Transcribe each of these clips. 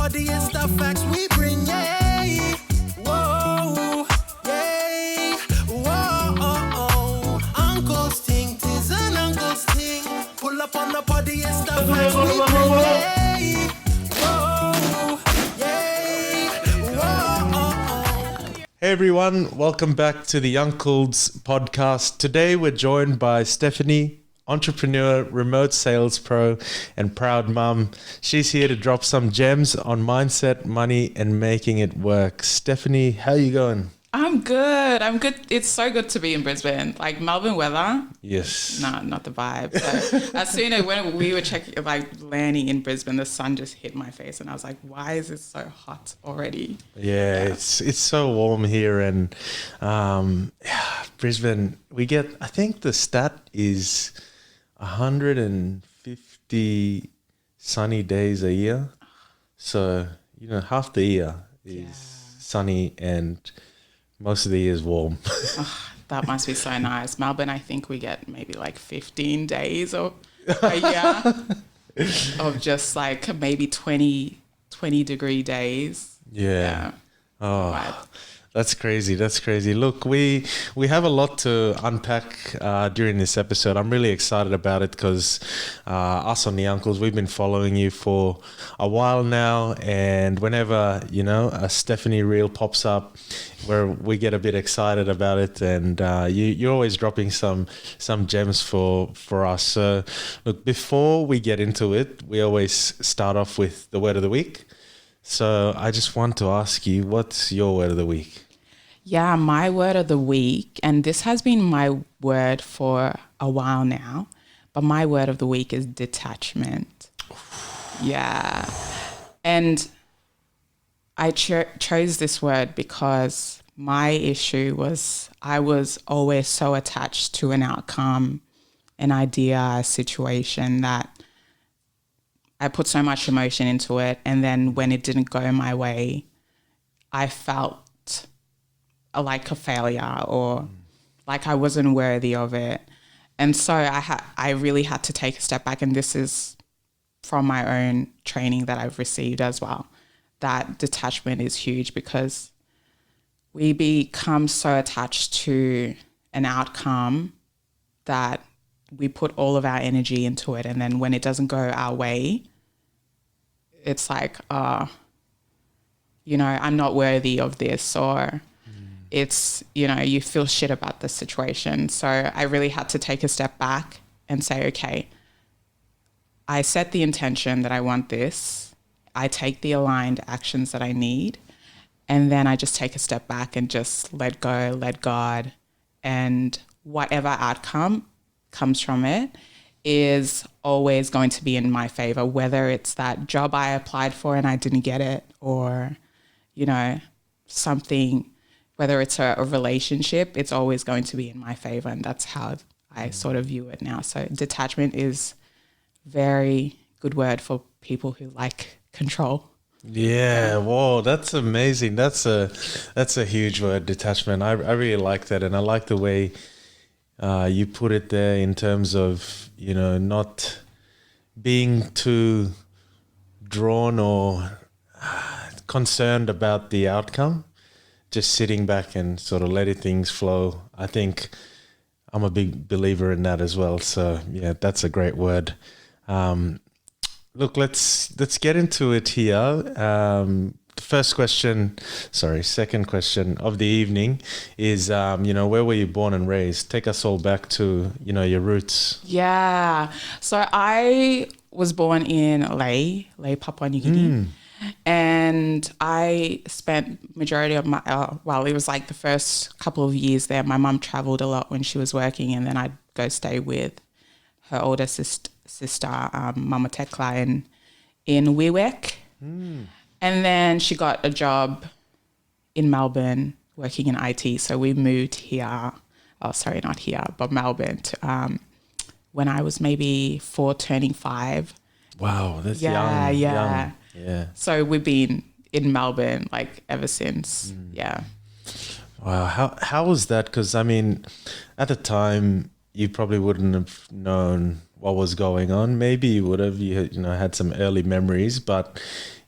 body, it's the facts we bring, yeah. Whoa, yeah. Whoa, oh. Uncle's thing, tis an uncle's thing. Pull up on the body, it's the facts we bring, yeah. Whoa, yeah. Whoa, Hey everyone, welcome back to the Unkles Podcast. Today we're joined by Stephanie, entrepreneur, remote sales pro, and proud mum. She's here to drop some gems on mindset, money, and making it work. Stephanie, how you going? I'm good. It's so good to be in Brisbane. Like Melbourne weather. Yes. No, not the vibe. So as soon as when we were landing in Brisbane, the sun just hit my face, and I was like, "Why is it so hot already?" Yeah. It's so warm here, and Brisbane. We get. I think the stat is 150 sunny days a year. So half the year is sunny and most of the year is warm. That must be so nice. Melbourne, I think we get maybe like 15 days or a year of just like maybe 20 degree days. Yeah. Oh, Right. that's crazy. Look, we have a lot to unpack during this episode. I'm really excited about it because us on the Uncles, we've been following you for a while now, and whenever a Stephanie reel pops up, where we get a bit excited about it, and you're always dropping some gems for us. So look, before we get into it, we always start off with the word of the week. So I just want to ask you, what's your word of the week? Yeah, my word of the week, and this has been my word for a while now, but my word of the week is detachment. Yeah. And I chose this word because my issue was I was always so attached to an outcome, an idea, a situation that I put so much emotion into it. And then when it didn't go my way, I felt like a failure or like I wasn't worthy of it. And so I really had to take a step back, and this is from my own training that I've received as well, that detachment is huge because we become so attached to an outcome that we put all of our energy into it, and then when it doesn't go our way, it's like, I'm not worthy of this, or it's, you feel shit about the situation. So I really had to take a step back and say, okay, I set the intention that I want this. I take the aligned actions that I need. And then I just take a step back and just let go, let God. And whatever outcome comes from it is always going to be in my favor, whether it's that job I applied for and I didn't get it, or, something, whether it's a relationship, it's always going to be in my favor. And that's how I sort of view it now. So detachment is very good word for people who like control. Yeah, whoa, that's amazing. That's a huge word, detachment. I really like that, and I like the way you put it there in terms of not being too drawn or concerned about the outcome, just sitting back and sort of letting things flow. I think I'm a big believer in that as well. So yeah, that's a great word. Look, let's get into it here. Second question of the evening is, where were you born and raised? Take us all back to, your roots. Yeah. So I was born in Lae, Papua New Guinea. And I spent majority of my, it was like the first couple of years there. My mum traveled a lot when she was working, and then I'd go stay with her older sister, Mama Tekla in Wewek. And then she got a job in Melbourne working in IT. So we moved here, not here, but Melbourne when I was maybe 4 turning 5. Wow, that's young. Yeah. Yeah. So we've been in Melbourne like ever since. Yeah. Wow. How was that? Because I mean, at the time you probably wouldn't have known what was going on. Maybe you would have, had some early memories, but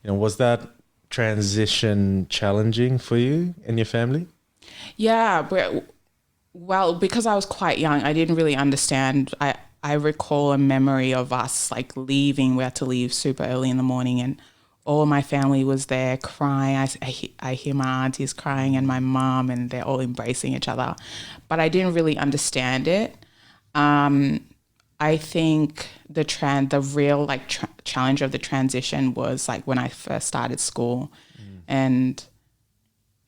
was that transition challenging for you and your family? Yeah, but well, because I was quite young, I didn't really understand. I recall a memory of us like leaving. We had to leave super early in the morning, and all my family was there crying. I hear my aunties crying and my mum, and they're all embracing each other. But I didn't really understand it. I think the real like challenge of the transition was like when I first started school, and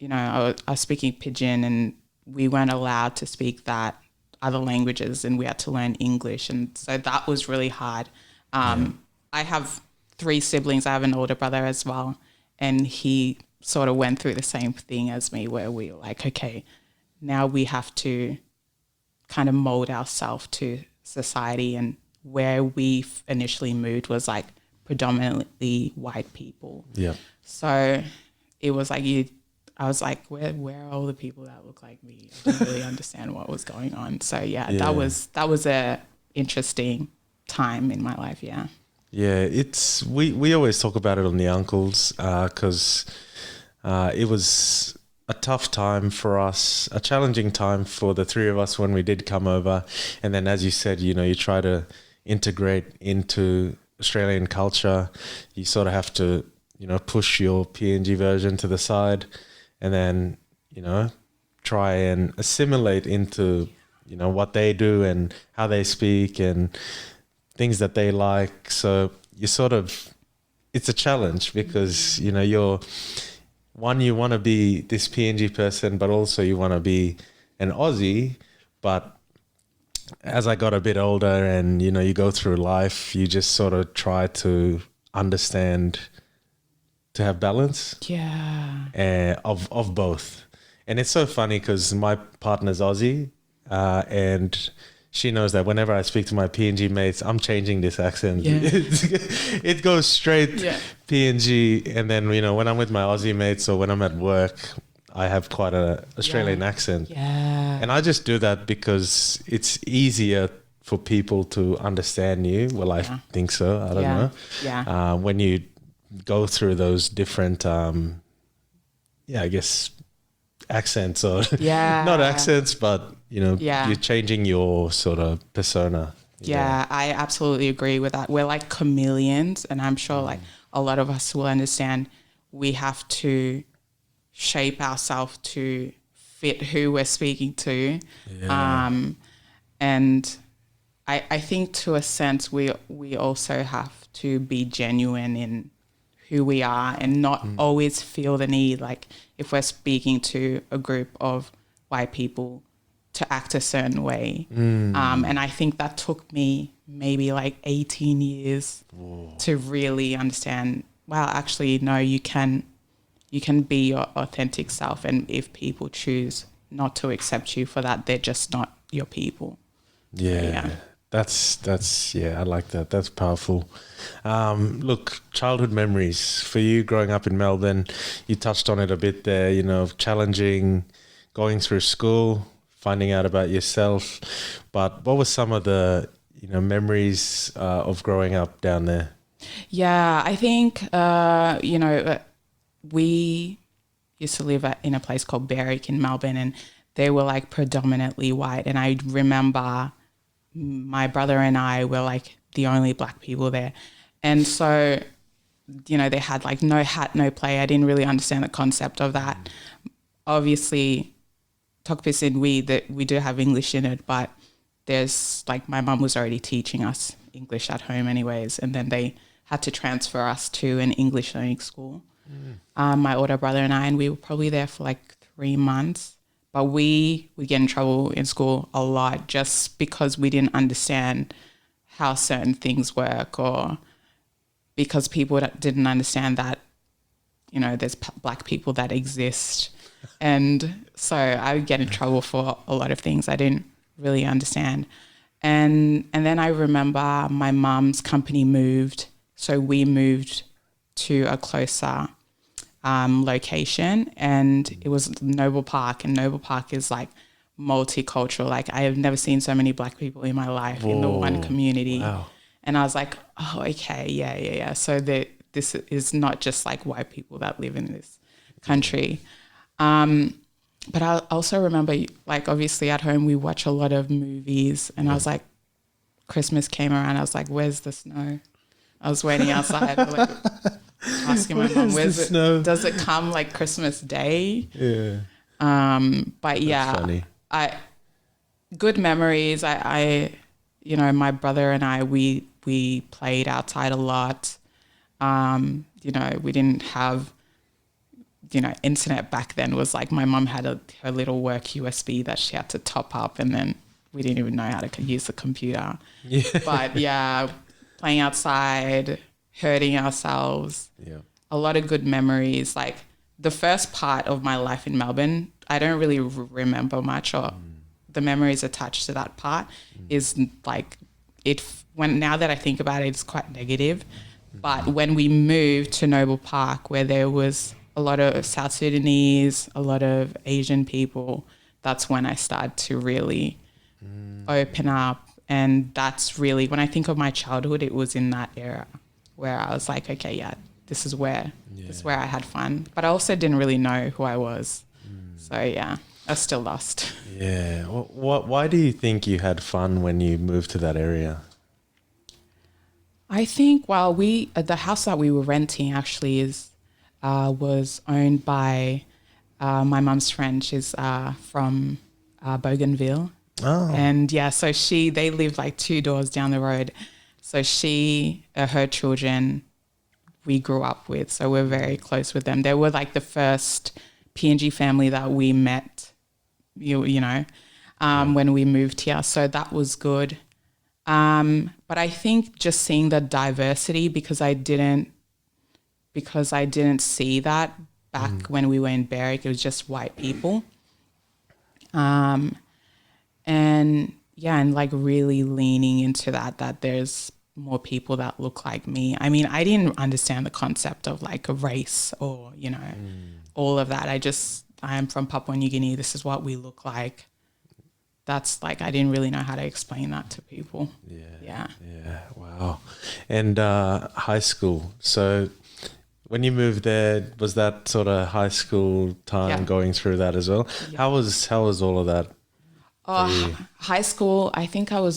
I was speaking Pidgin, and we weren't allowed to speak that other languages, and we had to learn English, and so that was really hard. I have 3 siblings. I have an older brother as well, and he sort of went through the same thing as me, where we were like, okay, now we have to kind of mold ourselves to society, and where we initially moved was like predominantly white people. Yeah. So it was like I was like, where are all the people that look like me? I didn't really understand what was going on. So that was a interesting time in my life. Yeah. Yeah, we always talk about it on the Unkles because it was a tough time for us, a challenging time for the 3 of us when we did come over. And then, as you said, you try to integrate into Australian culture. You sort of have to, push your PNG version to the side, and then, try and assimilate into, what they do and how they speak and things that they like. So it's a challenge because, you want to be this PNG person, but also you want to be an Aussie. But as I got a bit older and, you go through life, you just sort of try to understand, to have balance. Yeah. Of both. And it's so funny because my partner's Aussie, and she knows that whenever I speak to my PNG mates, I'm changing this accent. Yeah. It goes straight PNG. And then, when I'm with my Aussie mates or when I'm at work, I have quite an Australian accent. Yeah. And I just do that because it's easier for people to understand you. Well, I think so. I don't know. Yeah. When you go through those different, I guess, accents or not accents, but you're changing your sort of persona. Yeah, I absolutely agree with that. We're like chameleons, and I'm sure like a lot of us will understand we have to shape ourselves to fit who we're speaking to. Yeah. And I think to a sense we also have to be genuine in who we are and not always feel the need, like if we're speaking to a group of white people, to act a certain way. And I think that took me maybe like 18 years to really understand, wow, actually, no, you can be your authentic self. And if people choose not to accept you for that, they're just not your people. Yeah. So, That's I like that. That's powerful. Look, childhood memories for you growing up in Melbourne, you touched on it a bit there, challenging, going through school, finding out about yourself. But what were some of the, memories of growing up down there? Yeah, I think, we used to live in a place called Berwick in Melbourne, and they were like predominantly white. And I remember my brother and I were like the only black people there. And so, they had like no hat, no play. I didn't really understand the concept of that. Obviously, Tokpisin, we do have English in it, but there's like my mum was already teaching us English at home anyways. And then they had to transfer us to an English learning school. My older brother and I, and we were probably there for like 3 months. But we would get in trouble in school a lot just because we didn't understand how certain things work, or because people didn't understand that, there's black people that exist. And so I would get in trouble for a lot of things I didn't really understand. And then I remember my mum's company moved. So we moved to a closer location, and it was Noble Park, and Noble Park is like multicultural. Like I have never seen so many black people in my life in the one community. Wow. And I was like, oh, okay, yeah. So this is not just like white people that live in this country. But I also remember, like, obviously at home we watch a lot of movies, and I was like, Christmas came around, I was like, where's the snow? I was waiting outside, like, asking my mom, where's the snow? Does it come like Christmas Day? Yeah. But yeah, funny. Good memories. I you know, my brother and I, we played outside a lot. You know, we didn't have, you know, internet back then. Was like my mum had her little work USB that she had to top up, and then we didn't even know how to use the computer. Yeah. But yeah, playing outside, hurting ourselves. Yeah. A lot of good memories. Like the first part of my life in Melbourne, I don't really remember much, or the memories attached to that part is like now that I think about it, it's quite negative. But when we moved to Noble Park, where there was a lot of South Sudanese, a lot of Asian people, that's when I started to really open up. And that's really, when I think of my childhood, it was in that era where I was like, okay, yeah, this is where I had fun. But I also didn't really know who I was. So yeah, I was still lost. Yeah. Why do you think you had fun when you moved to that area? I think, well, the house that we were renting actually was owned by my mum's friend. She's from Bougainville. Oh. And yeah, so they live like 2 doors down the road. So her children, we grew up with. So we're very close with them. They were like the first PNG family that we met, you know, when we moved here. So that was good. But I think just seeing the diversity, because I didn't see that back when we were in Berwick. It was just white people. And like really leaning into that there's more people that look like me. I mean, I didn't understand the concept of like a race or, you know, all of that. I am from Papua New Guinea. This is what we look like. That's like, I didn't really know how to explain that to people. Yeah. Wow. And high school. So when you moved there, was that sort of high school time going through that as well? Yeah. How was all of that? High school, I think I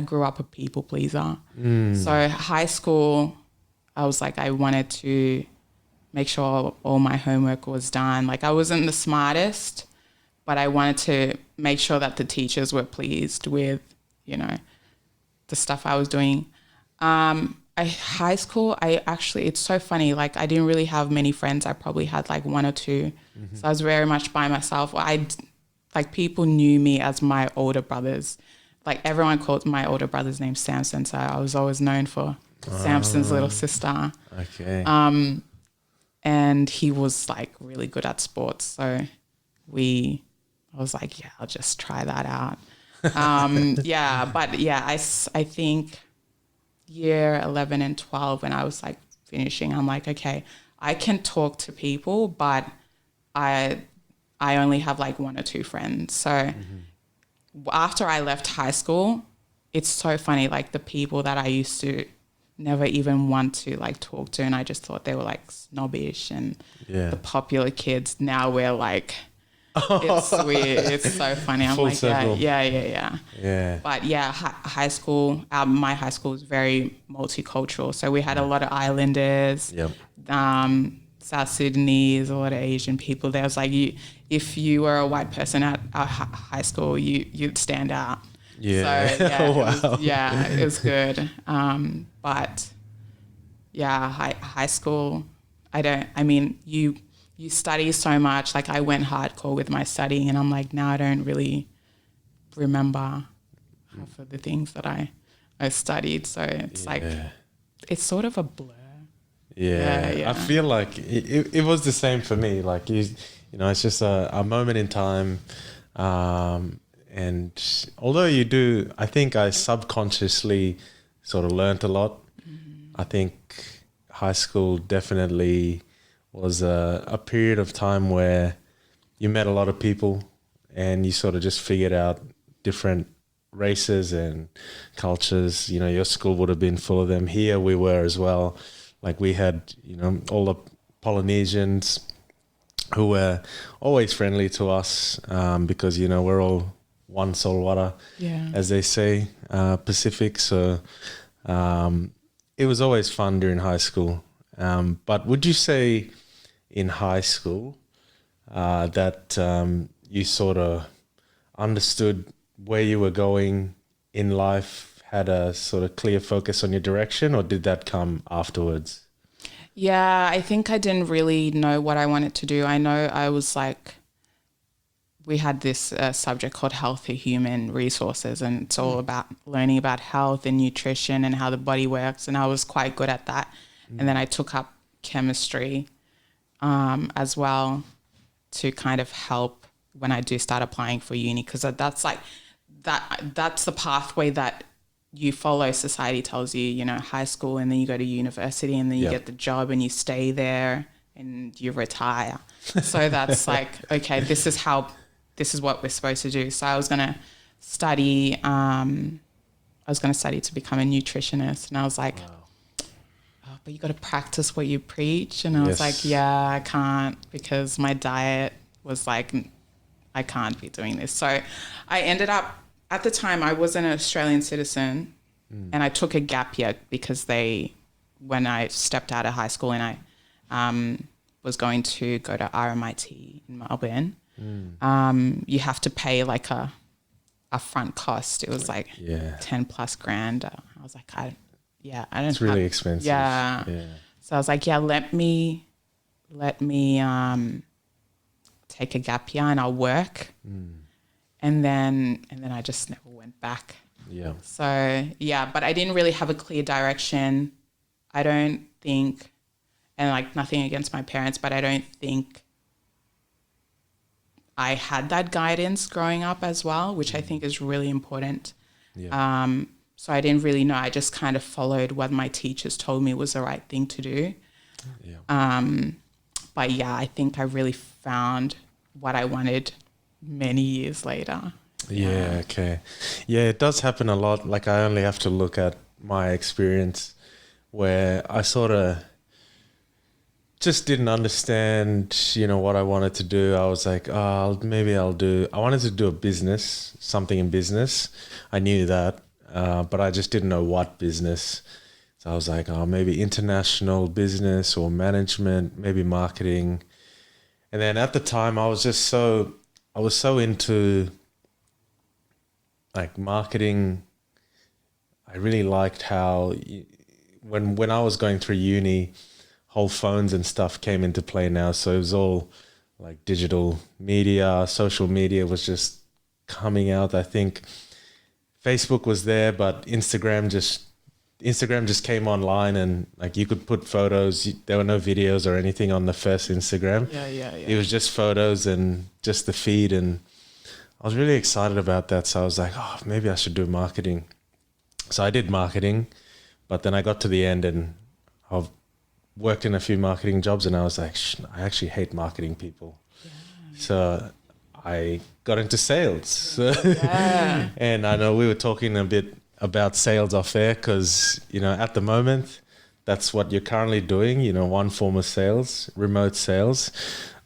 grew up a people pleaser. So high school, I was like, I wanted to make sure all my homework was done. Like I wasn't the smartest, but I wanted to make sure that the teachers were pleased with, you know, the stuff I was doing. High school, it's so funny. Like I didn't really have many friends. I probably had like 1 or 2. So I was very much by myself. Like people knew me as my older brothers. Like everyone called my older brother's name Samson. So I was always known for Samson's little sister. Okay. And he was like really good at sports. So I was like, yeah, I'll just try that out. I think year 11 and 12, when I was like finishing, I'm like, okay, I can talk to people, but I only have like 1 or 2 friends. So after I left high school, it's so funny, like the people that I used to never even want to like talk to, and I just thought they were like snobbish and the popular kids, now we're like, it's weird. It's so funny. I'm like, yeah. But yeah, high school, my high school was very multicultural. So we had a lot of islanders, South Sudanese, a lot of Asian people. There was like, if you were a white person at our high school, you'd stand out. Yeah. So yeah, it was good. But yeah, high school, you study so much. Like I went hardcore with my studying, and I'm like, now I don't really remember half of the things that I studied. So it's like, it's sort of a blur. Yeah. I feel like it was the same for me. Like you know, it's just a moment in time. And although I think I subconsciously sort of learnt a lot. I think high school definitely was a period of time where you met a lot of people and you sort of just figured out different races and cultures. You know, your school would have been full of them. Here we were as well. Like we had, you know, all the Polynesians who were always friendly to us because, you know, we're all one soul water, as they say, Pacific. So it was always fun during high school. But would you say in high school that you sort of understood where you were going in life, had a sort of clear focus on your direction, or did that come afterwards? Yeah, I think I didn't really know what I wanted to do. I know I was like, we had this subject called Healthy Human Resources, and it's all about learning about health and nutrition and how the body works, and I was quite good at that. And then I took up chemistry as well to kind of help when I do start applying for uni, because that's like that's the pathway that you follow. Society tells you, you know, high school, and then you go to university, and then you get the job and you stay there and you retire. So that's like, okay, this is what we're supposed to do. So I was going to study, to become a nutritionist, and I was like, oh, but you got to practice what you preach. And I was like, yeah, I can't, because my diet was like, I can't be doing this. So I ended up, at the time, I was an Australian citizen, and I took a gap year because when I stepped out of high school and I was going to go to RMIT in Melbourne, you have to pay like a upfront cost. It was like 10 plus grand. I was like, I don't. It's really expensive. Yeah. So I was like, let me take a gap year and I'll work. And then I just never went back. Yeah. So, but I didn't really have a clear direction. I don't think, and like nothing against my parents, but I don't think I had that guidance growing up as well, which I think is really important. Yeah. So I didn't really know. I just kind of followed what my teachers told me was the right thing to do. Yeah. But I think I really found what I wanted many years later. Yeah, okay. Yeah, it does happen a lot. Like I only have to look at my experience where I sort of just didn't understand, you know, what I wanted to do. I was like, I wanted to do a business, something in business. I knew that, but I just didn't know what business. So I was like, maybe international business or management, maybe marketing. And then at the time I was so into like marketing. I really liked how when I was going through uni, whole phones and stuff came into play now. So it was all like digital media, social media was just coming out. I think Facebook was there, but Instagram just came online, and like you could put photos. There were no videos or anything on the first Instagram. Yeah. It was just photos and just the feed, and I was really excited about that. So I was like, maybe I should do marketing. So I did marketing, but then I got to the end and I've worked in a few marketing jobs, and I was like, I actually hate marketing people. Yeah. So I got into sales. Yeah. And I know we were talking a bit about sales off air because, you know, at the moment, that's what you're currently doing, you know, one form of sales, remote sales.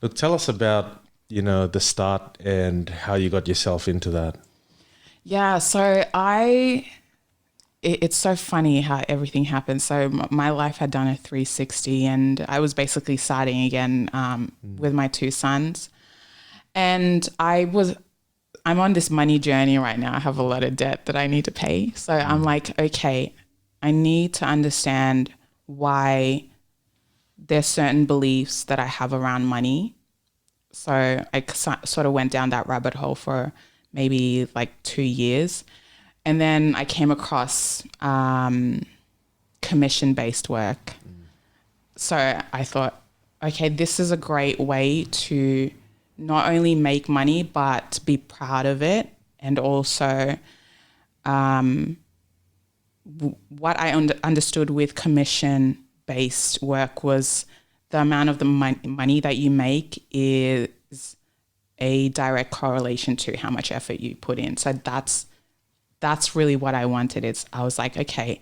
Look, tell us about, you know, the start and how you got yourself into that. Yeah, so it's so funny how everything happened. So my life had done a 360, and I was basically starting again with my two sons. And I'm on this money journey right now. I have a lot of debt that I need to pay. So I'm like, okay, I need to understand why there's certain beliefs that I have around money. So I sort of went down that rabbit hole for maybe like 2 years. And then I came across commission-based work. So I thought, okay, this is a great way to not only make money, but be proud of it. And also what I understood with commission-based work was the amount of the money that you make is a direct correlation to how much effort you put in. So that's that's really what I wanted. I was like, okay,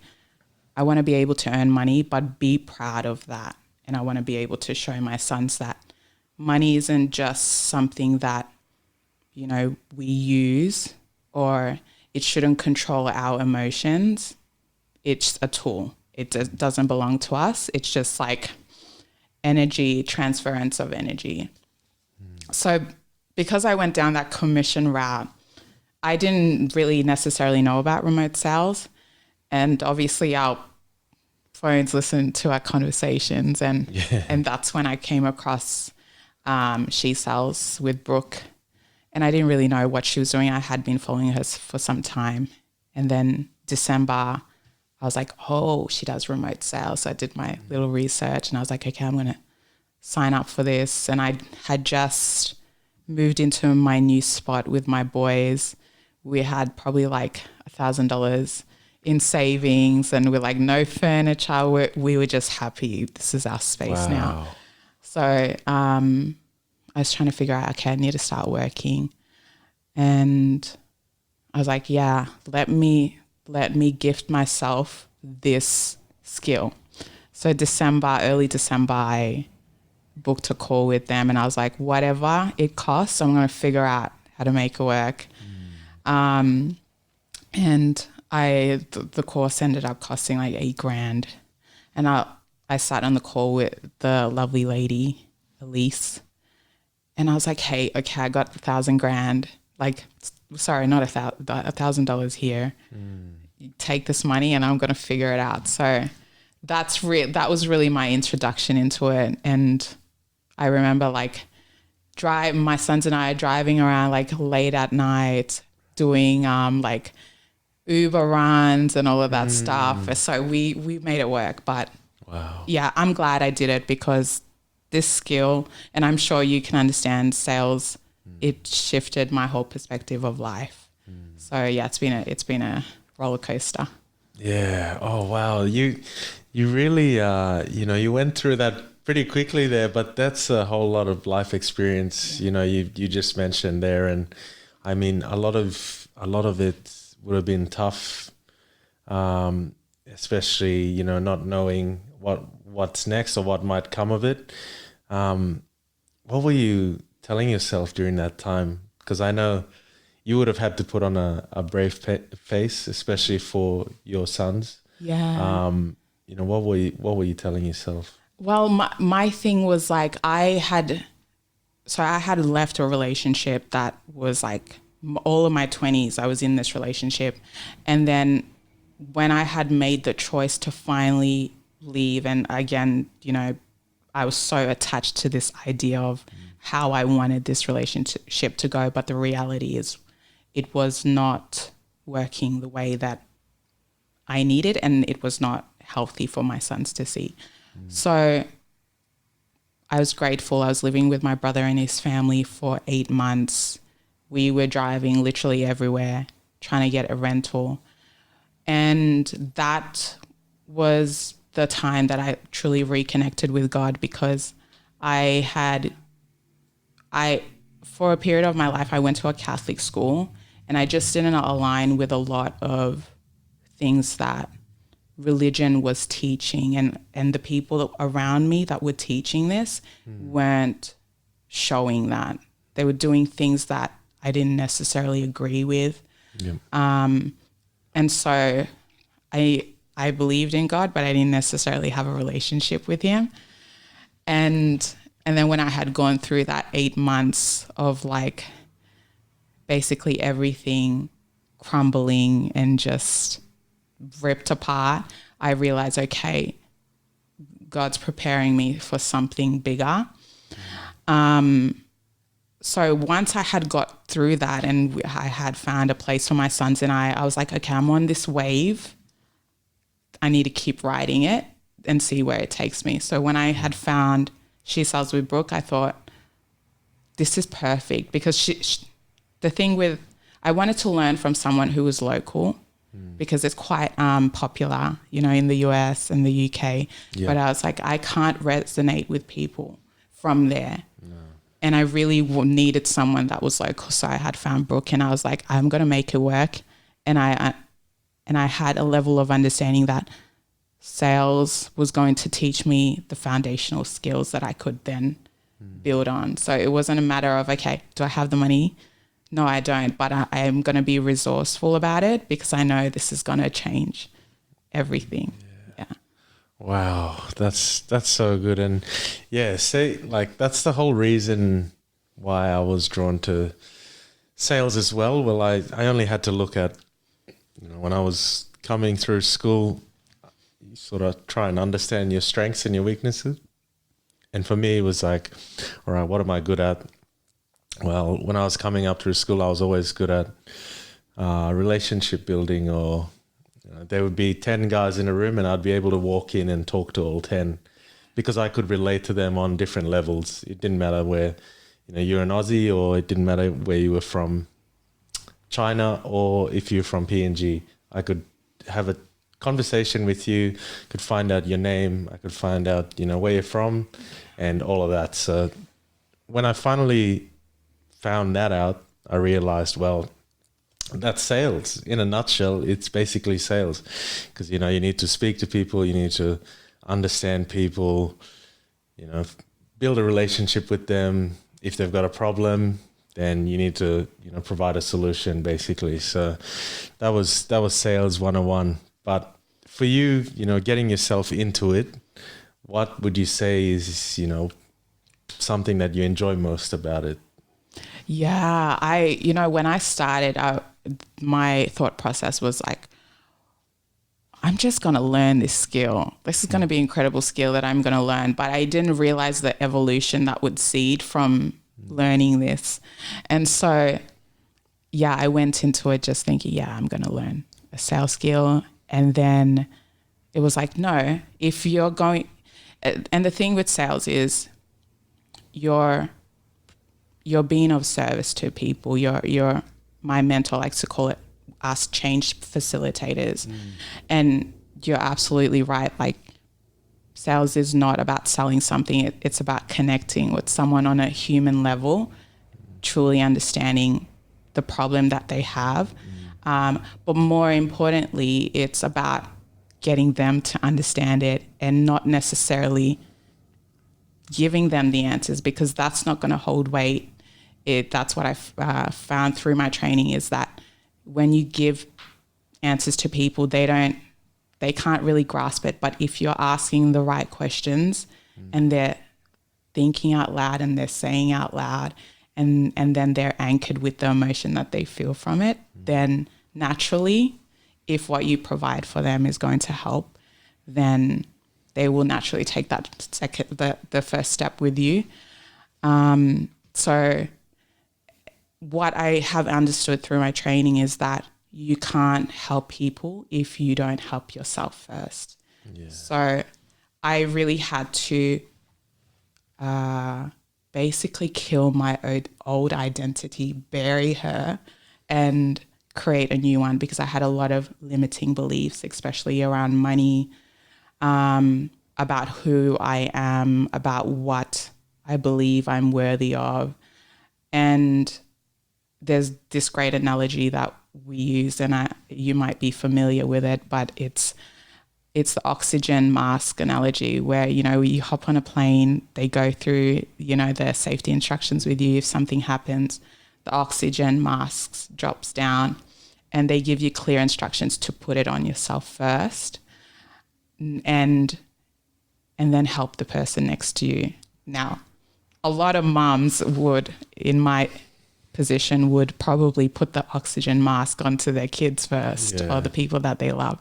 I want to be able to earn money, but be proud of that. And I want to be able to show my sons that money isn't just something that, you know, we use, or it shouldn't control our emotions. It's a tool. It doesn't belong to us. It's just like energy, transference of energy. So because I went down that commission route, I didn't really necessarily know about remote sales. And obviously our phones listened to our conversations, and that's when I came across She Sells with Brooke. And I didn't really know what she was doing. I had been following her for some time. And then December, I was like, oh, she does remote sales. So I did my little research and I was like, okay, I'm going to sign up for this. And I had just moved into my new spot with my boys. We had probably like $1,000 in savings, and we're like, no furniture. We were just happy. This is our space now. So I was trying to figure out, okay, I need to start working. And I was like, yeah, let me gift myself this skill. So early December, I booked a call with them, and I was like, whatever it costs, I'm going to figure out how to make it work. And the course ended up costing like $8,000. And I sat on the call with the lovely lady, Elise, and I was like, hey, okay, I got $1,000. Like, sorry, not $1,000 here. You take this money and I'm going to figure it out. So that was really my introduction into it. And I remember like my sons and I are driving around like late at night doing like Uber runs and all of that stuff. So we made it work. But yeah, I'm glad I did it, because this skill, and I'm sure you can understand sales, it shifted my whole perspective of life. So yeah, it's been a roller coaster. Yeah. Oh wow. You really you went through that pretty quickly there, but that's a whole lot of life experience. You just mentioned there, and I mean a lot of it would have been tough, especially not knowing what's next or what might come of it. What were you telling yourself during that time? Because I know you would have had to put on a brave face, especially for your sons. Yeah. What were you telling yourself? Well, my thing was like I had left a relationship that was like all of my 20s. I was in this relationship, and then when I had made the choice to finally leave, and again, I was so attached to this idea of how I wanted this relationship to go, but the reality is it was not working the way that I needed, and it was not healthy for my sons to see. So I was grateful. I was living with my brother and his family for 8 months. We were driving literally everywhere, trying to get a rental. And that was the time that I truly reconnected with God, because for a period of my life, I went to a Catholic school, and I just didn't align with a lot of things that religion was teaching, and the people around me that were teaching this weren't showing that. They were doing things that I didn't necessarily agree with. Yeah. And so I believed in God, but I didn't necessarily have a relationship with him. And then when I had gone through that 8 months of like basically everything crumbling and just ripped apart, I realized, okay, God's preparing me for something bigger. So once I had got through that and I had found a place for my sons and I was like, okay, I'm on this wave. I need to keep riding it and see where it takes me. So when I had found She Sells with Brooke, I thought, this is perfect, because I wanted to learn from someone who was local, because it's quite popular, in the US and the UK. Yeah. But I was like, I can't resonate with people from there. No. And I really needed someone that was local. So I had found Brooke, and I was like, I'm going to make it work. and I had a level of understanding that sales was going to teach me the foundational skills that I could then build on. So it wasn't a matter of, okay, do I have the money? No, I don't, but I am going to be resourceful about it because I know this is going to change everything. Yeah. Wow, that's so good. And yeah, say like that's the whole reason why I was drawn to sales as well. Well, I only had to look at, when I was coming through school, you sort of try and understand your strengths and your weaknesses. And for me, it was like, all right, what am I good at? Well, when I was coming up through school, I was always good at relationship building, or there would be 10 guys in a room and I'd be able to walk in and talk to all 10 because I could relate to them on different levels. It didn't matter where, you're an Aussie, or it didn't matter where you were from China, or if you're from PNG. I could have a conversation with you, could find out your name, I could find out, where you're from and all of that. So when I finally found that out, I realized, well, that's sales. In a nutshell, it's basically sales, because, you need to speak to people, you need to understand people, build a relationship with them. If they've got a problem, then you need to, provide a solution basically. So that was sales 101. But for you, getting yourself into it, what would you say is, something that you enjoy most about it? Yeah, when I started, my thought process was like, I'm just going to learn this skill. This is going to be an incredible skill that I'm going to learn. But I didn't realize the evolution that would seed from learning this. And so, yeah, I went into it just thinking, yeah, I'm going to learn a sales skill. And then it was like, no, if you're going, and the thing with sales is you're being of service to people. You're my mentor likes to call it us change facilitators. And you're absolutely right. Like, sales is not about selling something. It's about connecting with someone on a human level, truly understanding the problem that they have. But more importantly, it's about getting them to understand it and not necessarily giving them the answers, because that's not going to hold weight. That's what I found through my training, is that when you give answers to people, they can't really grasp it. But if you're asking the right questions and they're thinking out loud and they're saying out loud, and then they're anchored with the emotion that they feel from it, then naturally, if what you provide for them is going to help, then they will naturally take the first step with you. So what I have understood through my training is that you can't help people if you don't help yourself first. Yeah. So I really had to basically kill my old identity, bury her, and create a new one, because I had a lot of limiting beliefs, especially around money, about who I am, about what I believe I'm worthy of. And there's this great analogy that we use, and you might be familiar with it, but it's the oxygen mask analogy, where, you hop on a plane, they go through, the safety instructions with you. If something happens, the oxygen mask drops down and they give you clear instructions to put it on yourself first and then help the person next to you. Now, a lot of mums would, in my position, would probably put the oxygen mask onto their kids first, or the people that they love.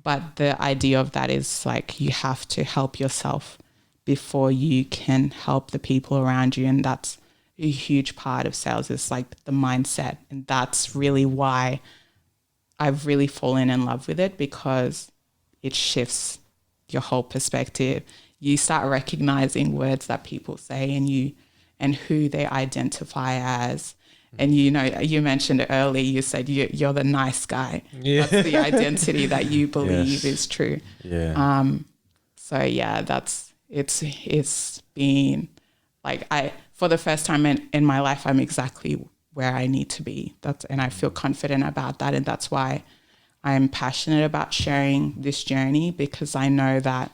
But the idea of that is like, you have to help yourself before you can help the people around you. And that's a huge part of sales, is like the mindset. And that's really why I've really fallen in love with it, because it shifts your whole perspective. You start recognizing words that people say and who they identify as. And, you mentioned it earlier, you said you're the nice guy. Yeah. That's the identity that you believe is true. Yeah. So yeah, it's been like, for the first time in my life, I'm exactly where I need to be. And I feel confident about that. And that's why I'm passionate about sharing this journey, because I know that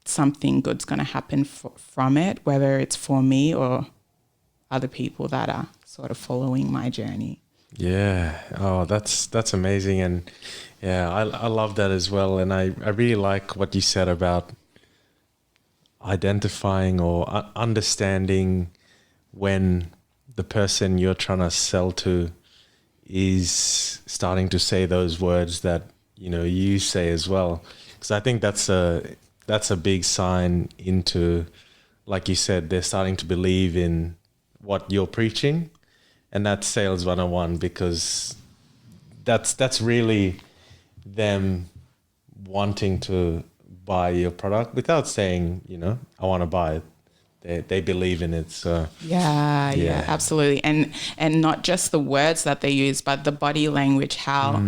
something good's going to happen from it, whether it's for me or other people that are sort of following my journey. Yeah. Oh, that's amazing. And yeah, I love that as well. And I really like what you said about identifying or understanding when the person you're trying to sell to is starting to say those words that, you know, you say as well. Because I think that's a big sign into, like you said, they're starting to believe in what you're preaching. And that's sales 101, because that's really them wanting to buy your product without saying, you know, I want to buy it. They believe in it. So yeah, absolutely. And not just the words that they use, but the body language, how,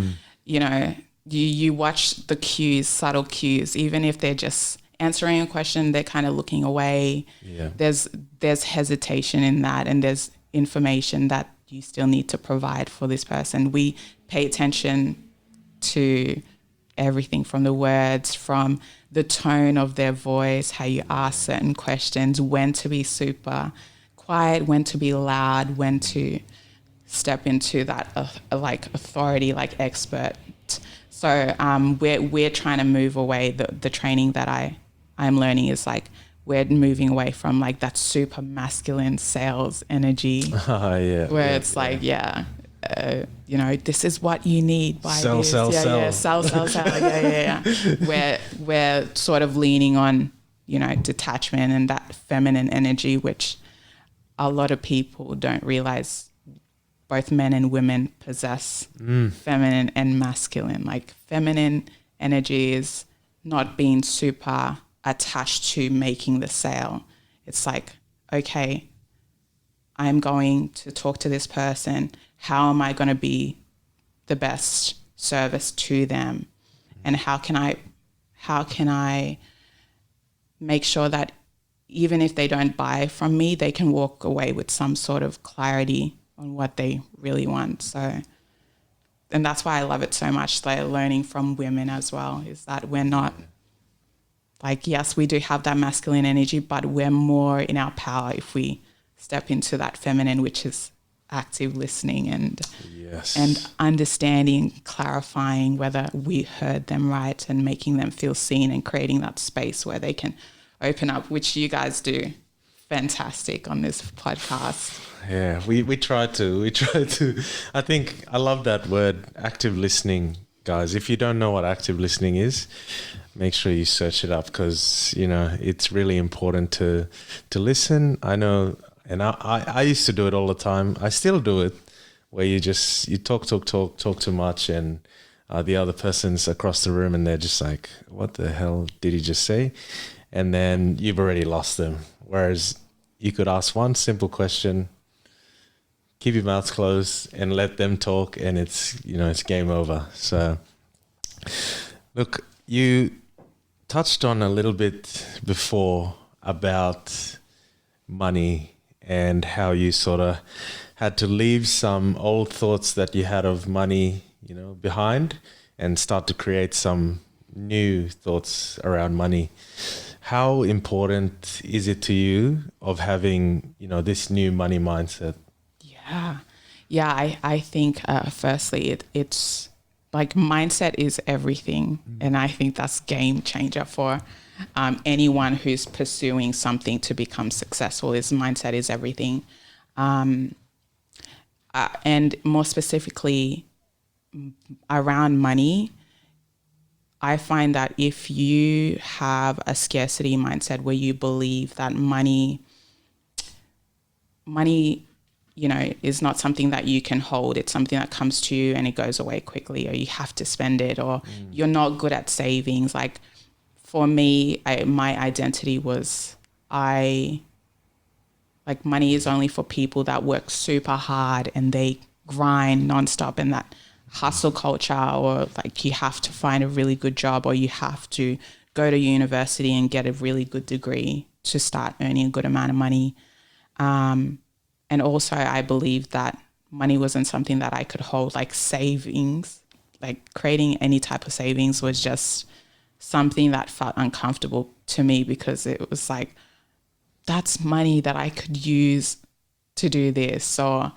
you know, you watch the cues, subtle cues, even if they're just answering a question, they're kind of looking away. Yeah. There's hesitation in that, and there's information that you still need to provide for this person. We pay attention to everything, from the words, from the tone of their voice, how you ask certain questions, when to be super quiet, when to be loud, when to step into that like authority, like expert. So we're trying to move away. The training that I'm learning is like, we're moving away from like that super masculine sales energy, where it's like, you know, this is what you need. Buy sell, this. sell. Sell. Yeah. We're sort of leaning on, you know, detachment and that feminine energy, which a lot of people don't realize both men and women possess feminine and masculine. Like, feminine energy is not being super attached to making the sale. It's like, okay, I'm going to talk to this person. How am I going to be the best service to them? And how can I make sure that even if they don't buy from me, they can walk away with some sort of clarity on what they really want. So, and that's why I love it so much, like learning from women as well, is that we're not like, yes, we do have that masculine energy, but we're more in our power if we step into that feminine, which is active listening and understanding, clarifying whether we heard them right, and making them feel seen, and creating that space where they can open up, which you guys do fantastic on this podcast. Yeah, we try to. I think I love that word, active listening, guys. If you don't know what active listening is, make sure you search it up, because, you know, it's really important to listen. I know, and I used to do it all the time. I still do it, where you talk too much, and the other person's across the room and they're just like, what the hell did he just say? And then you've already lost them. Whereas you could ask one simple question, keep your mouth closed and let them talk, and it's game over. So look, you touched on a little bit before about money and how you sort of had to leave some old thoughts that you had of money, you know, behind, and start to create some new thoughts around money. How important is it to you of having, you know, this new money mindset? I think firstly it's like, mindset is everything, and I think that's game changer for anyone who's pursuing something to become successful. Is mindset is everything, and more specifically around money, I find that if you have a scarcity mindset where you believe that money, you know, is not something that you can hold, it's something that comes to you and it goes away quickly, or you have to spend it, or you're not good at savings. Like, for me, my identity was, money is only for people that work super hard and they grind nonstop, and that hustle culture, or like you have to find a really good job, or you have to go to university and get a really good degree to start earning a good amount of money. And also I believed that money wasn't something that I could hold, like savings, like creating any type of savings was just something that felt uncomfortable to me, because it was like, that's money that I could use to do this. So,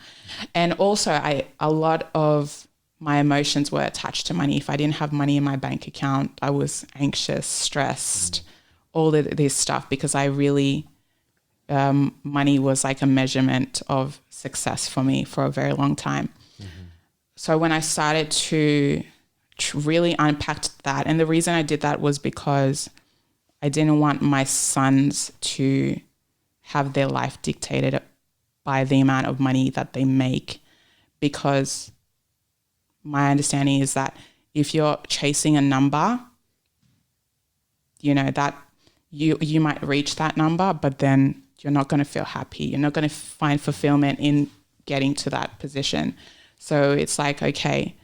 and also a lot of my emotions were attached to money. If I didn't have money in my bank account, I was anxious, stressed, all of this stuff, because I really, money was like a measurement of success for me for a very long time. So when I started to really unpack that, and the reason I did that was because I didn't want my sons to have their life dictated by the amount of money that they make, because my understanding is that if you're chasing a number, you know, that you might reach that number, but then you're not going to feel happy. You're not going to find fulfillment in getting to that position. So it's like, okay,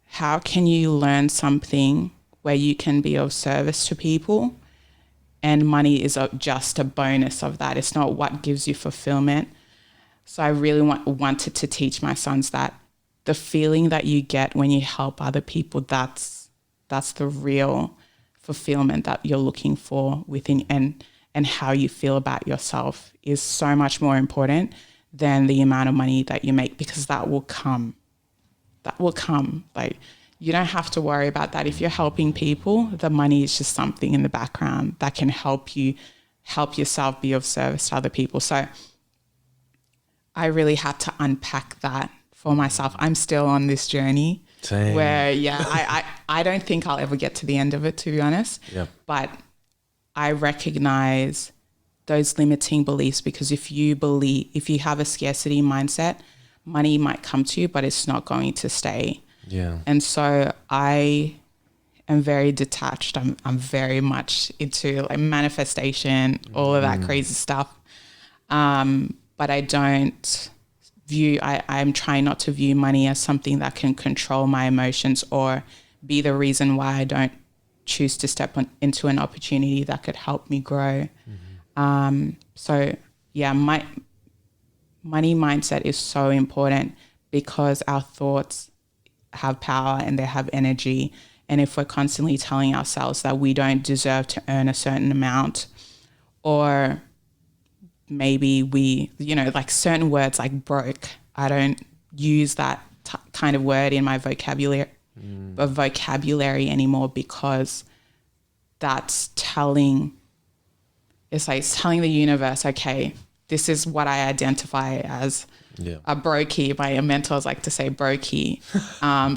how can you learn something where you can be of service to people? And money is just a bonus of that. It's not what gives you fulfillment. So I really wanted to teach my sons that the feeling that you get when you help other people, that's the real fulfillment that you're looking for within, and how you feel about yourself is so much more important than the amount of money that you make, because that will come. That will come. Like, you don't have to worry about that. If you're helping people, the money is just something in the background that can help you help yourself be of service to other people. So I really had to unpack that for myself. I'm still on this journey. Same. Where, I don't think I'll ever get to the end of it, to be honest. Yep. But I recognize those limiting beliefs, because if you have a scarcity mindset, money might come to you, but it's not going to stay. Yeah. And so I am very detached. I'm very much into like manifestation, all of that crazy stuff. But I don't I'm trying not to view money as something that can control my emotions or be the reason why I don't choose to step into an opportunity that could help me grow. So yeah, my money mindset is so important, because our thoughts have power and they have energy. And if we're constantly telling ourselves that we don't deserve to earn a certain amount, or maybe we, like certain words like broke, I don't use that kind of word in my vocabulary anymore, because that's telling the universe, okay, this is what I identify as a brokey. My mentors like to say brokey.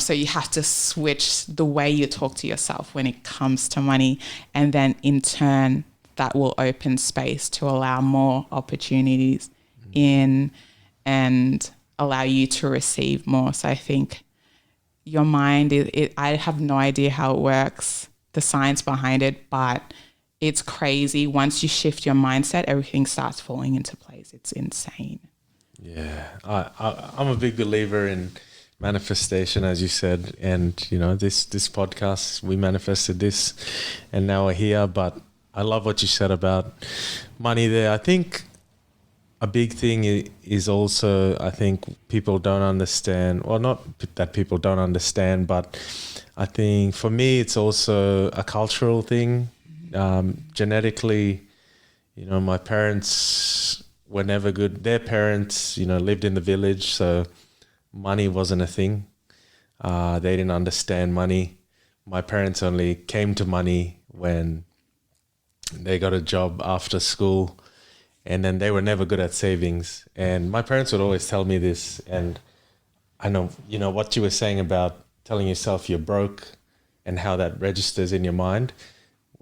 So you have to switch the way you talk to yourself when it comes to money, and then in turn that will open space to allow more opportunities in and allow you to receive more. So I think your mind, I have no idea how it works, the science behind it, but it's crazy. Once you shift your mindset, everything starts falling into place. It's insane. Yeah, I'm a big believer in manifestation, as you said, and this podcast, we manifested this, and now we're here. But I love what you said about money there. I think a big thing is also, I think people don't understand, well, not that people don't understand, but I think for me it's also a cultural thing. Genetically, my parents were never good. Their parents, lived in the village, so money wasn't a thing. They didn't understand money. My parents only came to money when they got a job after school, and then they were never good at savings. And my parents would always tell me this, and I know, what you were saying about telling yourself you're broke and how that registers in your mind.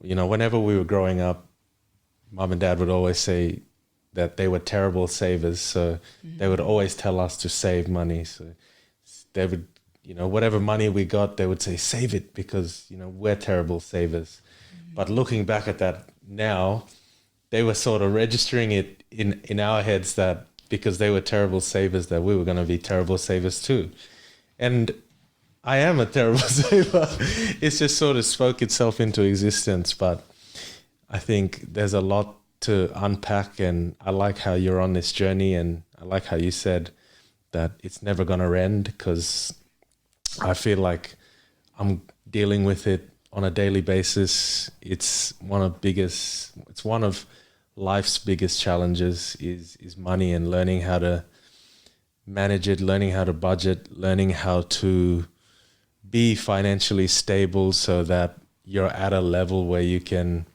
Whenever we were growing up, Mum and Dad would always say that they were terrible savers. So they would always tell us to save money. So they would, whatever money we got, they would say, save it, because, we're terrible savers. But looking back at that now, they were sort of registering it in our heads that because they were terrible savers, that we were going to be terrible savers too. And I am a terrible saver. It's just sort of spoke itself into existence. But I think there's a lot to unpack, and I like how you're on this journey, and I like how you said that it's never going to end, because I feel like I'm dealing with it on a daily basis. It's one of life's biggest challenges is money, and learning how to manage it, learning how to budget, learning how to be financially stable so that you're at a level where you can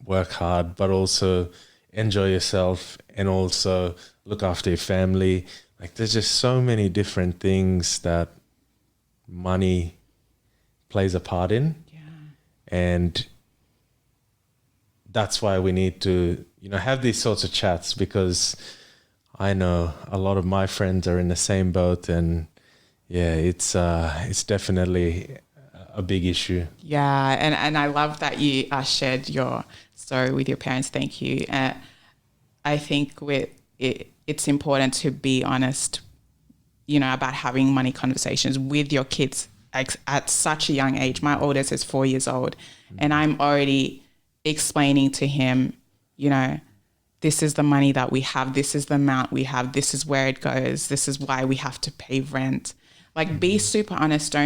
work hard, but also enjoy yourself and also look after your family. Like, there's just so many different things that money plays a part in. Yeah. And that's why we need to, have these sorts of chats, because I know a lot of my friends are in the same boat, and yeah, it's definitely a big issue. Yeah, and I love that you shared your story with your parents. Thank you. I think it's important to be honest, about having money conversations with your kids at such a young age. My oldest is 4 years old, and I'm already explaining to him, this is the money that we have, this is the amount we have, this is where it goes, this is why we have to pay rent. Like, be super honest.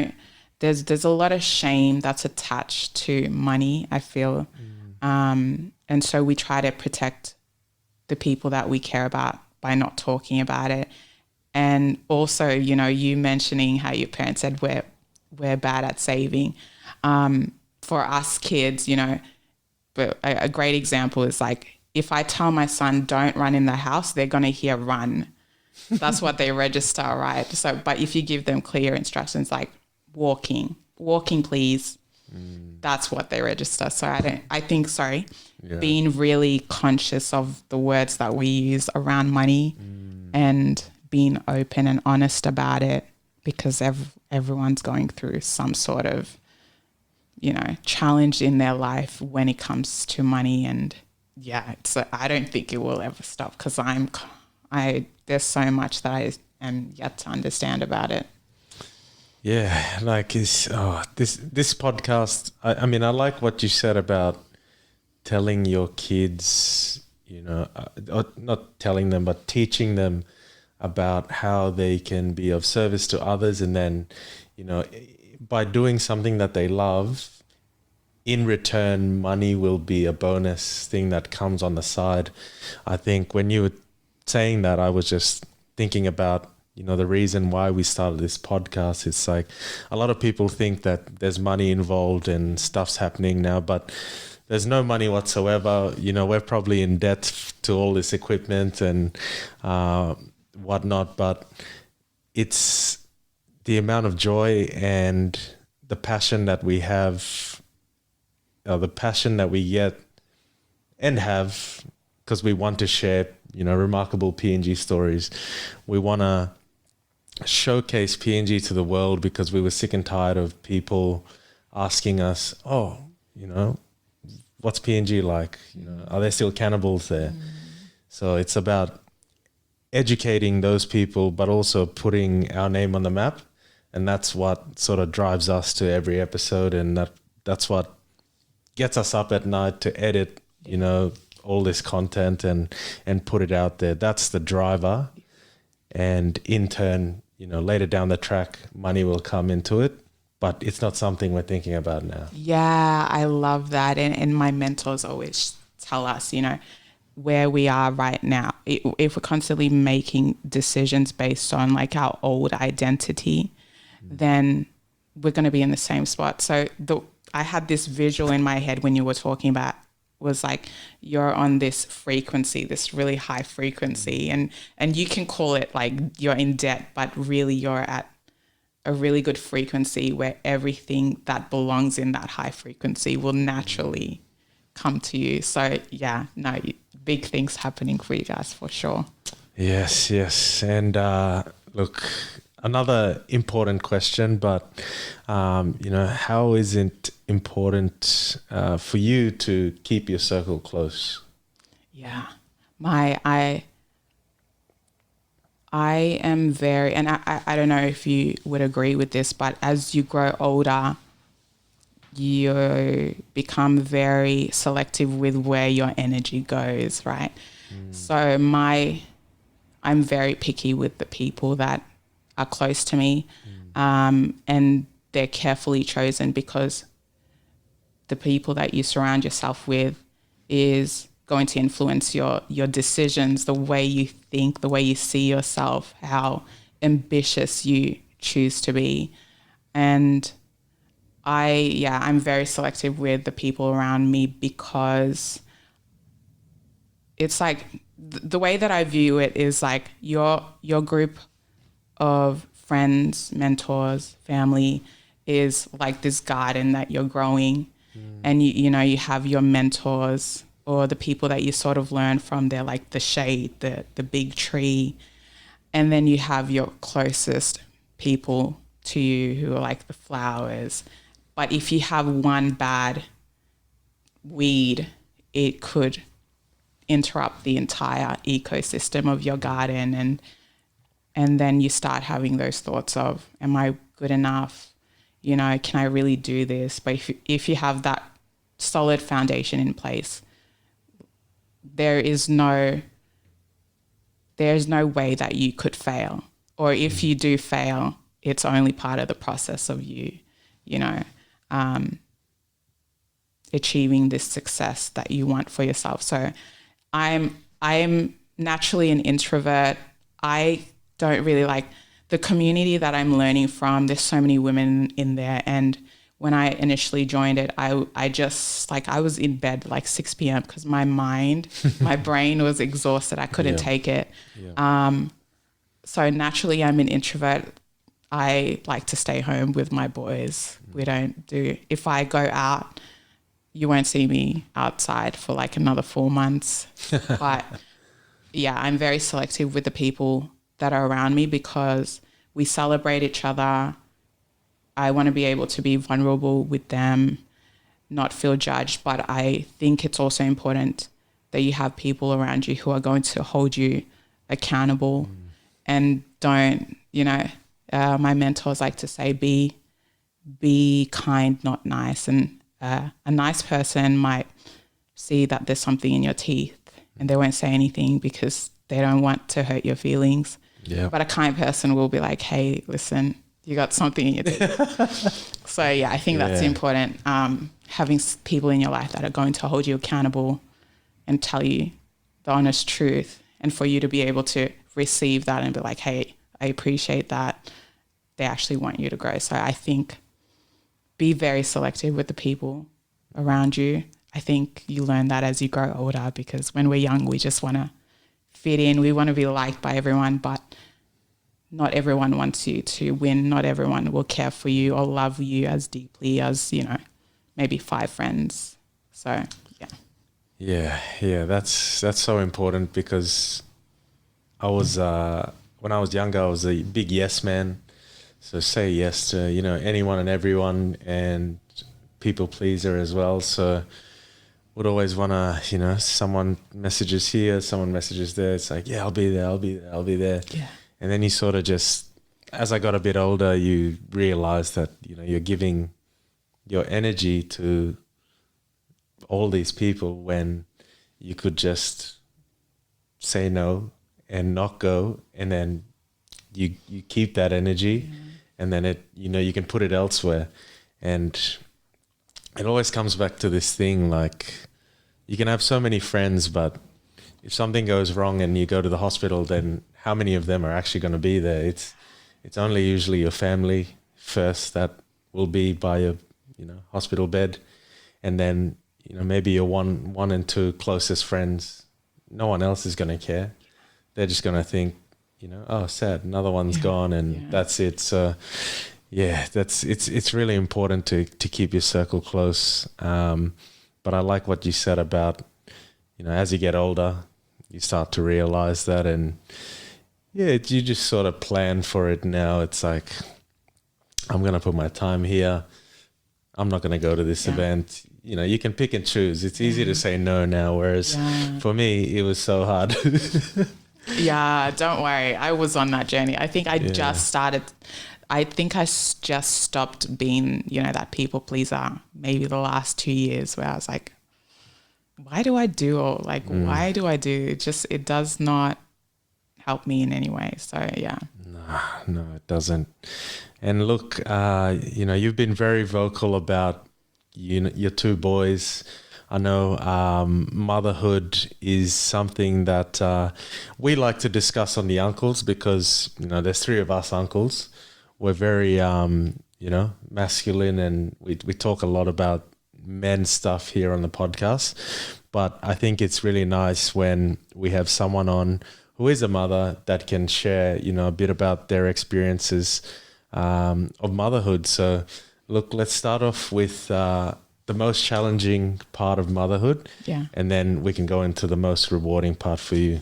There's a lot of shame that's attached to money, I feel. And so we try to protect the people that we care about by not talking about it. And also, you mentioning how your parents said we're bad at saving. For us kids, but a great example is like, if I tell my son, don't run in the house, they're going to hear run. That's what they register, right? So, but if you give them clear instructions like walking, please, that's what they register. So being really conscious of the words that we use around money and being open and honest about it, because everyone's going through some sort of, challenge in their life when it comes to money. And yeah, I don't think it will ever stop, because there's so much that I am yet to understand about it. Yeah, like this podcast. I mean, I like what you said about telling your kids, not telling them, but teaching them about how they can be of service to others, and then, by doing something that they love, in return, money will be a bonus thing that comes on the side. I think when you were saying that, I was just thinking about, the reason why we started this podcast. It's like a lot of people think that there's money involved and stuff's happening now, but there's no money whatsoever. We're probably in debt to all this equipment and whatnot, but it's the amount of joy and the passion that we have, the passion that we get and have, because we want to share, remarkable PNG stories. We want to showcase PNG to the world, because we were sick and tired of people asking us, what's PNG like? Are there still cannibals there? So it's about educating those people, but also putting our name on the map. And that's what sort of drives us to every episode. And that's what gets us up at night to edit, all this content and put it out there. That's the driver. And in turn, later down the track, money will come into it, but it's not something we're thinking about now. Yeah, I love that. And my mentors always tell us, where we are right now, if we're constantly making decisions based on like our old identity, then we're going to be in the same spot. So I had this visual in my head when you were talking about, was like, you're on this frequency, this really high frequency, and you can call it like you're in debt, but really you're at a really good frequency where everything that belongs in that high frequency will naturally come to you. So yeah, no, big things happening for you guys for sure. Yes. And look, another important question, but how is it important for you to keep your circle close? Yeah, I am very, and I don't know if you would agree with this, but as you grow older, you become very selective with where your energy goes, right? So I'm very picky with the people that are close to me, and they're carefully chosen because the people that you surround yourself with is going to influence your decisions, the way you think, the way you see yourself, how ambitious you choose to be. And I'm very selective with the people around me because it's like the way that I view it is like your group of friends, mentors, family is like this garden that you're growing. And you have your mentors or the people that you sort of learn from. They're like the shade, the big tree. And then you have your closest people to you who are like the flowers. But if you have one bad weed, it could interrupt the entire ecosystem of your garden. And then you start having those thoughts of, am I good enough? Can I really do this? But if you have that solid foundation in place, there's no way that you could fail. Or if you do fail, it's only part of the process of you achieving this success that you want for yourself. So I'm naturally an introvert. I don't really like the community that I'm learning from. There's so many women in there. And when I initially joined it, I was in bed like 6 p.m. because my brain was exhausted. I couldn't take it. Yeah. So naturally I'm an introvert. I like to stay home with my boys. If I go out, you won't see me outside for like another 4 months. But yeah, I'm very selective with the people that are around me because we celebrate each other. I want to be able to be vulnerable with them, not feel judged. But I think it's also important that you have people around you who are going to hold you accountable and don't, my mentors like to say, be kind, not nice. And a nice person might see that there's something in your teeth and they won't say anything because they don't want to hurt your feelings. Yeah. But a kind person will be like, hey, listen, you got something in your teeth. So I think that's important. Having people in your life that are going to hold you accountable and tell you the honest truth, and for you to be able to receive that and be like, hey, I appreciate that. They actually want you to grow. So I think be very selective with the people around you. I think you learn that as you grow older, because when we're young, we just want to fit in. We want to be liked by everyone, but not everyone wants you to win. Not everyone will care for you or love you as deeply as, maybe 5 friends. So, yeah. Yeah, that's so important, because I was, when I was younger, I was a big yes man. So say yes to, anyone and everyone, and people pleaser as well. So would always want to, someone messages here, someone messages there. It's like, yeah, I'll be there. Yeah. And then you sort of just, as I got a bit older, you realize that, you're giving your energy to all these people when you could just say no and not go. And then you keep that energy, and then it, you can put it elsewhere. And it always comes back to this thing, like, you can have so many friends, but if something goes wrong and you go to the hospital, then how many of them are actually going to be there? It's only usually your family first that will be by your, hospital bed. And then, maybe your one and 2 closest friends. No one else is going to care. They're just going to think, oh, sad, another one's gone, and that's it. So it's really important to keep your circle close. But I like what you said about, as you get older, you start to realize that, and you just sort of plan for it now. It's like, I'm going to put my time here. I'm not going to go to this event. You can pick and choose. It's easy to say no now, whereas for me, it was so hard. Yeah, don't worry. I was on that journey. I think I just started. I think just stopped being, that people pleaser maybe the last 2 years, where I was like, why do I do all, why do I do it does not help me in any way. So yeah. No, it doesn't. And look, you've been very vocal about your two boys. I know motherhood is something that we like to discuss on the Uncles, because there's three of us uncles. We're very masculine, and we talk a lot about men stuff here on the podcast. But I think it's really nice when we have someone on who is a mother that can share a bit about their experiences of motherhood. So look, let's start off with the most challenging part of motherhood, and then we can go into the most rewarding part for you.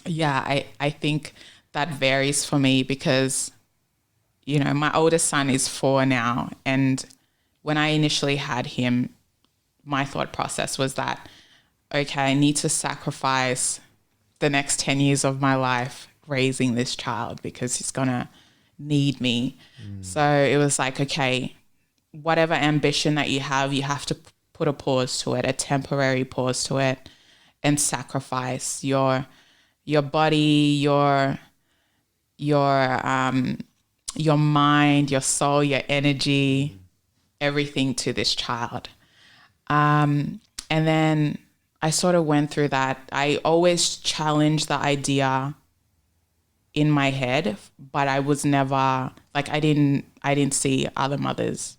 Yeah, I think that varies for me, because my oldest son is 4 now, and when I initially had him, my thought process was that, okay, I need to sacrifice the next 10 years of my life raising this child, because he's gonna need me. So it was like, okay, whatever ambition that you have to put a pause to it, a temporary pause to it, and sacrifice your body, your mind, your soul, your energy, everything to this child. And then I sort of went through that. I always challenged the idea in my head, but I was never I didn't see other mothers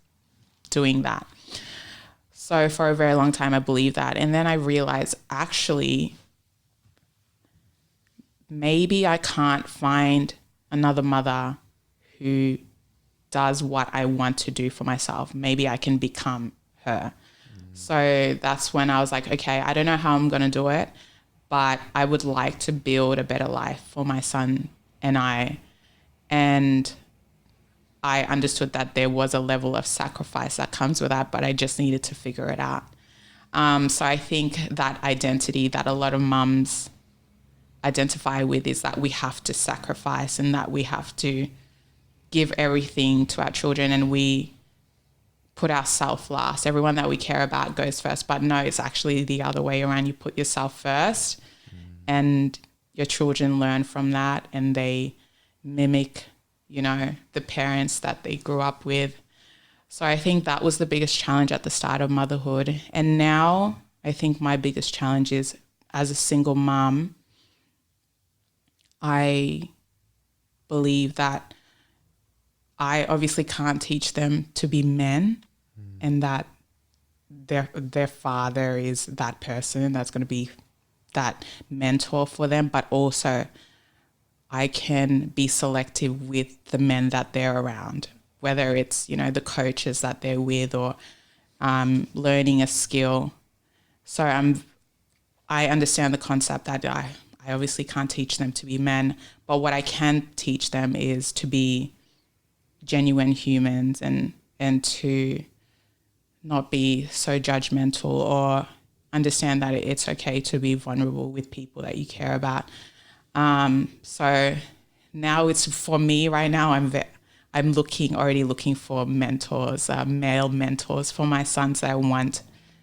doing that. So for a very long time, I believed that. And then I realized, actually, maybe I can't find another mother who does what I want to do for myself. Maybe I can become her. So that's when I was like, okay, I don't know how I'm going to do it, but I would like to build a better life for my son and I. And I understood that there was a level of sacrifice that comes with that, but I just needed to figure it out. So I think that identity that a lot of mums identify with is that we have to sacrifice, and that we have to give everything to our children, and we put ourselves last. Everyone that we care about goes first, but no, it's actually the other way around. You put yourself first, and your children learn from that, and they mimic the parents that they grew up with. So I think that was the biggest challenge at the start of motherhood. And now I think my biggest challenge is, as a single mom, I believe that I obviously can't teach them to be men, and that their father is that person that's going to be that mentor for them, but also I can be selective with the men that they're around, whether it's, the coaches that they're with, or learning a skill. So I understand the concept that I obviously can't teach them to be men, but what I can teach them is to be genuine humans, and to not be so judgmental, or understand that it's okay to be vulnerable with people that you care about. So now it's, for me right now, I'm already looking for mentors, male mentors for my sons that I want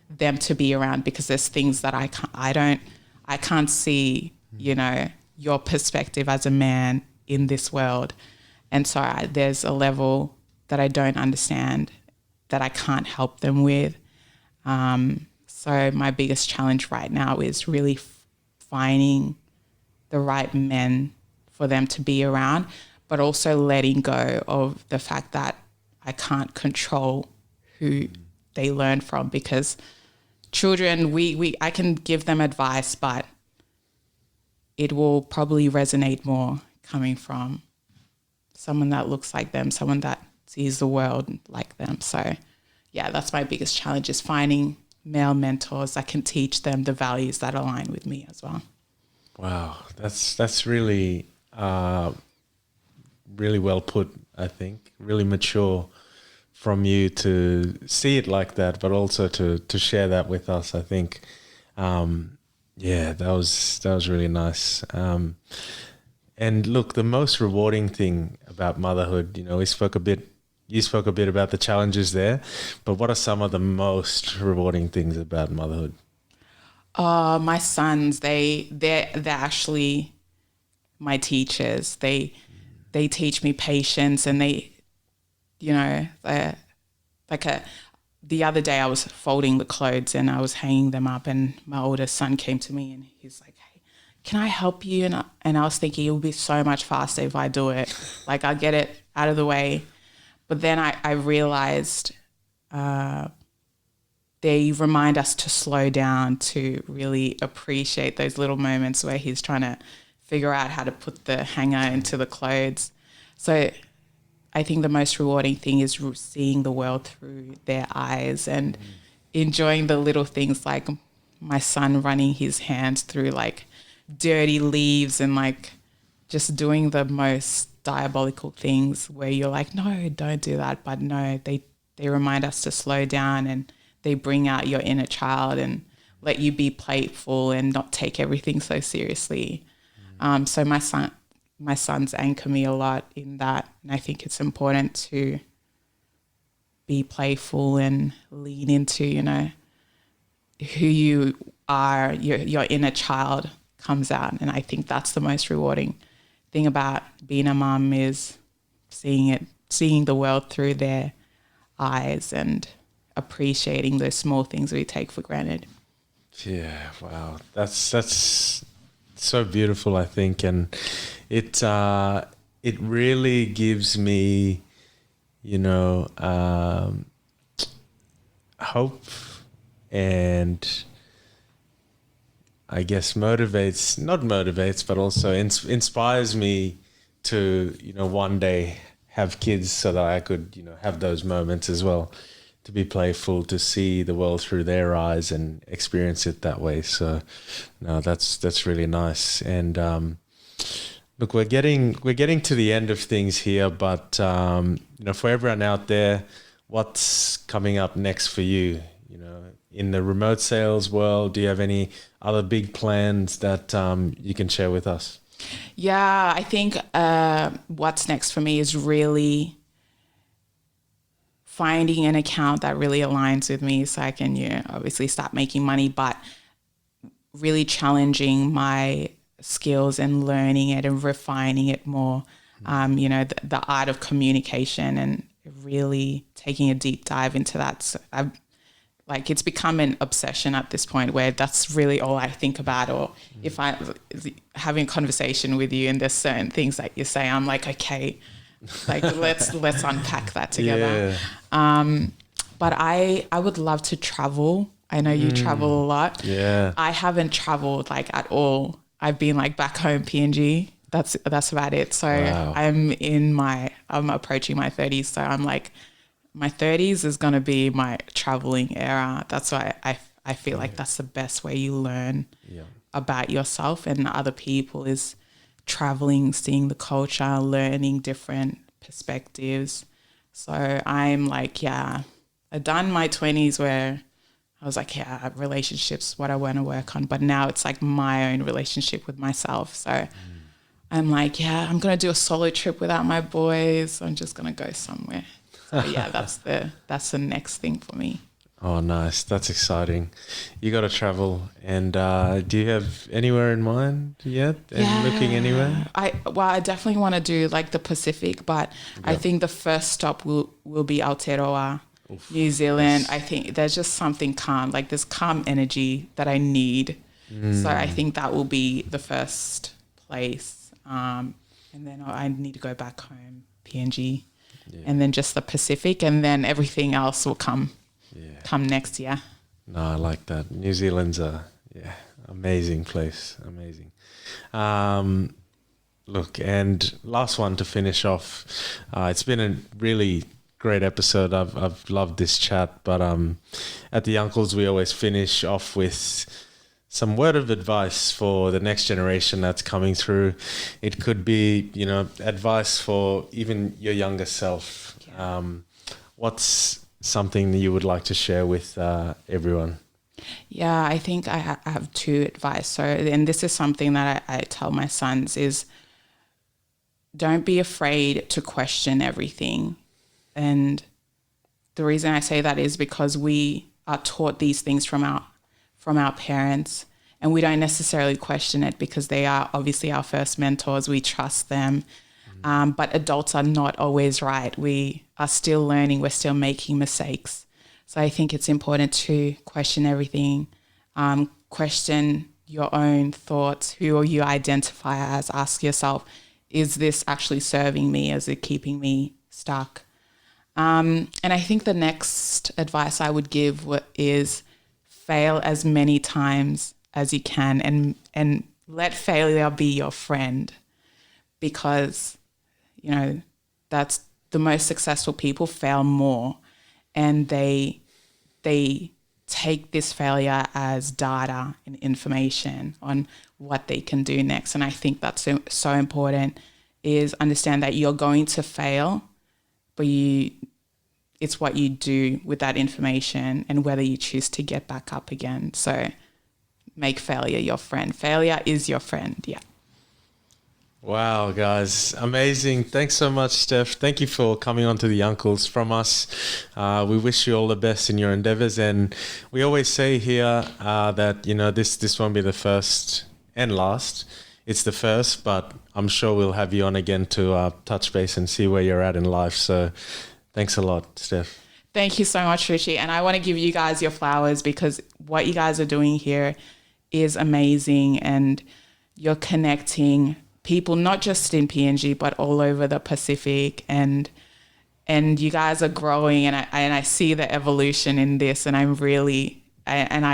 them to be around, because there's things that I can't see, your perspective as a man in this world. And so there's a level that I don't understand, that I can't help them with. So my biggest challenge right now is really finding the right men for them to be around, but also letting go of the fact that I can't control who they learn from, because children, I can give them advice, but it will probably resonate more coming from someone that looks like them, someone that sees the world like them. So yeah, that's my biggest challenge, is finding male mentors that can teach them the values that align with me as well. Wow, that's really really well put, I think. Really mature from you to see it like that, but also to share that with us. I think, that was really nice. And look, the most rewarding thing about motherhood, you spoke a bit about the challenges there, but what are some of the most rewarding things about motherhood? My sons, they're actually my teachers. They teach me patience, and they're the other day I was folding the clothes and I was hanging them up, and my oldest son came to me and he's like, "Hey, can I help you?" And I was thinking it would be so much faster if I do it. Like, I'll get it out of the way. But then I realized they remind us to slow down, to really appreciate those little moments where he's trying to figure out how to put the hanger into the clothes. So I think the most rewarding thing is seeing the world through their eyes and enjoying the little things, like my son running his hands through like dirty leaves and like just doing the most diabolical things where you're like, no, don't do that. But no, they remind us to slow down, and they bring out your inner child and let you be playful and not take everything so seriously. So my sons anchor me a lot in that. And I think it's important to be playful and lean into, who you are, your inner child comes out. And I think that's the most rewarding thing about being a mum, is seeing the world through their eyes and appreciating those small things we take for granted. Yeah, wow. That's so beautiful, I think. And it really gives me, hope, and I guess not motivates, but also inspires me to, one day have kids so that I could, have those moments as well, to be playful, to see the world through their eyes and experience it that way. So no, that's really nice. And look, we're getting to the end of things here, but for everyone out there, what's coming up next for you? In the remote sales world, do you have any other big plans that you can share with us? Yeah, I think what's next for me is really finding an account that really aligns with me, so I can, obviously start making money, but really challenging my skills and learning it and refining it more. The art of communication, and really taking a deep dive into that. So it's become an obsession at this point where that's really all I think about. Or if I'm having a conversation with you and there's certain things that you say, I'm like, okay, let's unpack that together. Yeah. But I would love to travel. I know you travel a lot. Yeah. I haven't traveled at all. I've been back home, PNG. That's about it. So wow. I'm approaching my 30s. So I'm my 30s is going to be my traveling era. That's why I feel like that's the best way you learn about yourself and other people, is traveling, seeing the culture, learning different perspectives. So I'm I've done my 20s where I was relationships, what I want to work on. But now it's my own relationship with myself. So I'm I'm going to do a solo trip without my boys. I'm just going to go somewhere. So that's the next thing for me. Oh, nice. That's exciting. You got to travel. And do you have anywhere in mind yet? And looking anywhere? I definitely want to do the Pacific, but I think the first stop will be Aotearoa, New Zealand. Yes. I think there's just something calm, this calm energy that I need. So I think that will be the first place. And then I need to go back home, PNG. Yeah. And then just the Pacific, and then everything else will come next year. No, I like that. New Zealand's amazing place. Amazing. Look, and last one to finish off. It's been a really great episode. I've loved this chat, but at the Unkles, we always finish off with some word of advice for the next generation that's coming through. It could be, advice for even your younger self. What's something that you would like to share with everyone? Yeah, I think I have two advice. So, and this is something that I tell my sons, is don't be afraid to question everything. And the reason I say that is because we are taught these things from our parents, and we don't necessarily question it because they are obviously our first mentors. We trust them. But adults are not always right. We are still learning. We're still making mistakes. So I think it's important to question everything, question your own thoughts, who you identify as. Ask yourself, is this actually serving me? Is it keeping me stuck? And I think the next advice I would give is fail as many times as you can, and let failure be your friend, because, you know, that's the most successful people fail more, and they take this failure as data and information on what they can do next. And I think that's so important, is understand that you're going to fail, but it's what you do with that information and whether you choose to get back up again. So make failure your friend. Failure is your friend. Yeah. Wow, guys. Amazing. Thanks so much, Steph. Thank you for coming on to the Unkles from us. We wish you all the best in your endeavors. And we always say here that, you know, this won't be the first and last. It's the first, but I'm sure we'll have you on again to touch base and see where you're at in life. So thanks a lot, Steph. Thank you so much, Richie. And I want to give you guys your flowers, because what you guys are doing here is amazing, and you're connecting people not just in PNG but all over the Pacific, and you guys are growing, and I see the evolution in this, and I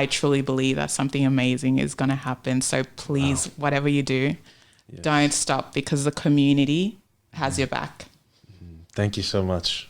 truly believe that something amazing is going to happen. So please, whatever you do, don't stop, because the community has your back. Thank you so much.